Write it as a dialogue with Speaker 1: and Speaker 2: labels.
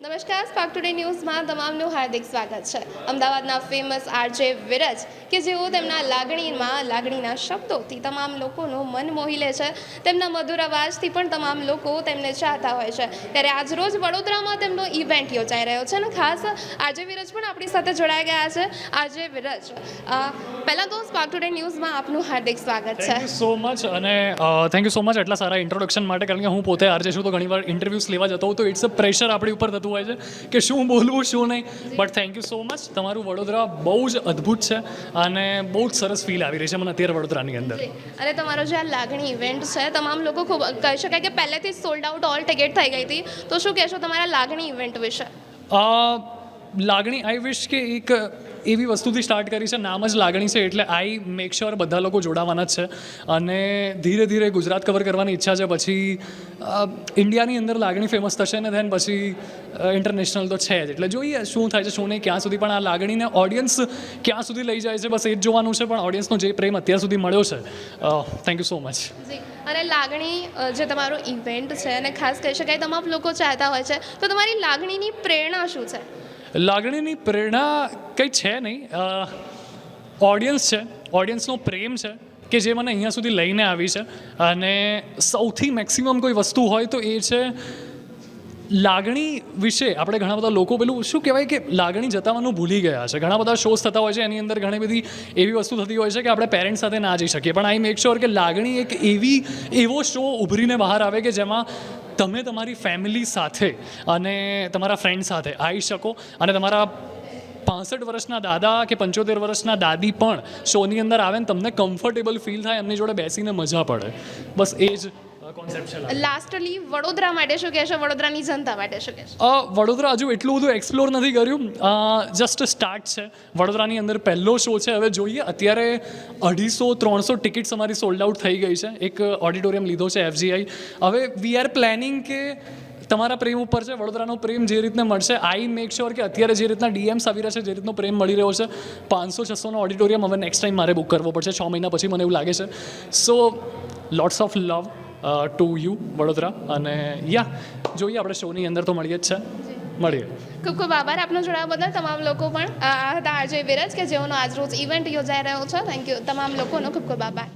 Speaker 1: નમસ્કાર, spark today ન્યૂઝમાં તમામનું હાર્દિક સ્વાગત છે. અમદાવાદના ફેમસ આરજે વિરજ કે જેઓ તેમના લાગણીના શબ્દોથી તમામ લોકોનું મન મોહી લે છે. તેમના મધુર અવાજથી પણ તમામ લોકો તેમને ચાહતા હોય છે. ત્યારે આજરોજ વડોદરામાં તેમનો ઇવેન્ટ યોજાઈ રહ્યો છે અને ખાસ આરજે વિરજ પણ આપણી સાથે જોડાઈ ગયા છે. આરજે વિરજ, પહેલાં તો સ્પાર્ક ટુડે ન્યૂઝમાં આપનું હાર્દિક સ્વાગત છે.
Speaker 2: થેન્ક યુ સો મચ અને થેન્ક યુ સો મચ એટલા સારા ઇન્ટ્રોડક્શન માટે. કારણ કે હું પોતે આરજે છું તો ઘણીવાર ઇન્ટરવ્યૂઝ લેવા જતો હોઉં તો ઇટ્સ અ પ્રેશર આપણી ઉપર થતું હોય છે કે શું બોલવું શું નહીં. But thank you so much. તમારું વડોદરા બહુ જ અદ્ભુત છે અને બહુ જ સરસ ફીલ આવી રહી છે મને અત્યારે વડોદરાની અંદર.
Speaker 1: અને તમારો જે આ લાગણી ઇવેન્ટ છે, તમામ લોકો ખૂબ કહી શકાય કે પહેલેથી જ સોલ્ડ આઉટ ઓલ ટિકિટ થઈ ગઈ હતી. તો શું કહેશો તમારા લાગણી ઇવેન્ટ વિશે?
Speaker 2: લાગણી આઈ વિશ કે એક એવી વસ્તુથી સ્ટાર્ટ કરી છે, નામ જ લાગણી છે એટલે આઈ મેક શ્યોર બધા લોકો જોડાવાના જ છે અને ધીરે ધીરે ગુજરાત કવર કરવાની ઈચ્છા છે. પછી ઇન્ડિયાની અંદર લાગણી ફેમસ થશે ને ધેન પછી ઇન્ટરનેશનલ તો છે જ. એટલે જોઈએ શું થાય છે શું નહીં, ક્યાં સુધી પણ આ લાગણીને ઓડિયન્સ ક્યાં સુધી લઈ જાય છે બસ એ જ જોવાનું છે. પણ ઓડિયન્સનો જે પ્રેમ અત્યાર સુધી મળ્યો છે, થેન્ક યુ સો મચ.
Speaker 1: અને લાગણી જે તમારો ઇવેન્ટ છે અને ખાસ કહી શકાય તમામ લોકો ચાહતા હોય છે, તો તમારી લાગણીની પ્રેરણા શું છે?
Speaker 2: લાગણીની પ્રેરણા કંઈ છે નહીં, ઓડિયન્સ છે, ઓડિયન્સનો પ્રેમ છે કે જે મને અહીંયા સુધી લઈને આવી છે. અને સૌથી મેક્સિમમ કોઈ વસ્તુ હોય તો એ છે લાગણી વિશે. આપણે ઘણા બધા લોકો પેલું શું કહેવાય કે લાગણી જતાવવાનું ભૂલી ગયા છે. ઘણા બધા શોઝ થતા હોય છે, એની અંદર ઘણી બધી એવી વસ્તુ થતી હોય છે કે આપણે પેરેન્ટ્સ સાથે ના જઈ શકીએ. પણ આઈ મેક શ્યોર કે લાગણી એક એવો શો ઉભરીને બહાર આવે કે જેમાં તમે તમારી ફેમિલી સાથે અને તમારા ફ્રેન્ડ સાથે આવી શકો અને તમારા 65 વર્ષના દાદા કે 75 વર્ષના દાદી પણ શોની અંદર આવે ને તમને કમ્ફર્ટેબલ ફીલ થાય, એમની જોડે બેસીને મજા પડે. બસ એ જ કોન્સેપ્ટ છે.
Speaker 1: લાસ્ટલી વડોદરા માટે શું કહેશો? વડોદરાની જનતા માટે શું કહેશો?
Speaker 2: વડોદરા હજુ એટલું બધું એક્સપ્લોર નથી કર્યું, જસ્ટ સ્ટાર્ટ છે. વડોદરાની અંદર પહેલો શો છે, હવે જોઈએ. અત્યારે 250-300 ટિકિટ્સ અમારી સોલ્ડ આઉટ થઈ ગઈ છે. એક ઓડિટોરિયમ લીધો છે FGI. હવે વી આર પ્લાનિંગ કે તમારા પ્રેમ ઉપર છે, વડોદરાનો પ્રેમ જે રીતને મળશે. આઈ મેક શ્યોર કે અત્યારે જે રીતના DMs આવી રહ્યા છે, જે રીતનો પ્રેમ મળી રહ્યો છે, 500-600નો ઓડિટોરિયમ હવે નેક્સ્ટ ટાઈમ મારે બુક કરવો પડશે 6 મહિના પછી, મને એવું લાગે છે. So lots of love to you Vadodara. અને જોઈએ આપણે શોની અંદર તો મળીએ જ છે, મળીએ.
Speaker 1: ખૂબ ખૂબ આભાર આપનો જોડાવા બદલ. તમામ લોકો પણ આ હતા આરજે વિરજ કે જેઓનો આજરોજ ઇવેન્ટ યોજાઈ રહ્યો છે. થેન્ક યુ તમામ લોકોનો ખૂબ ખૂબ આભાર.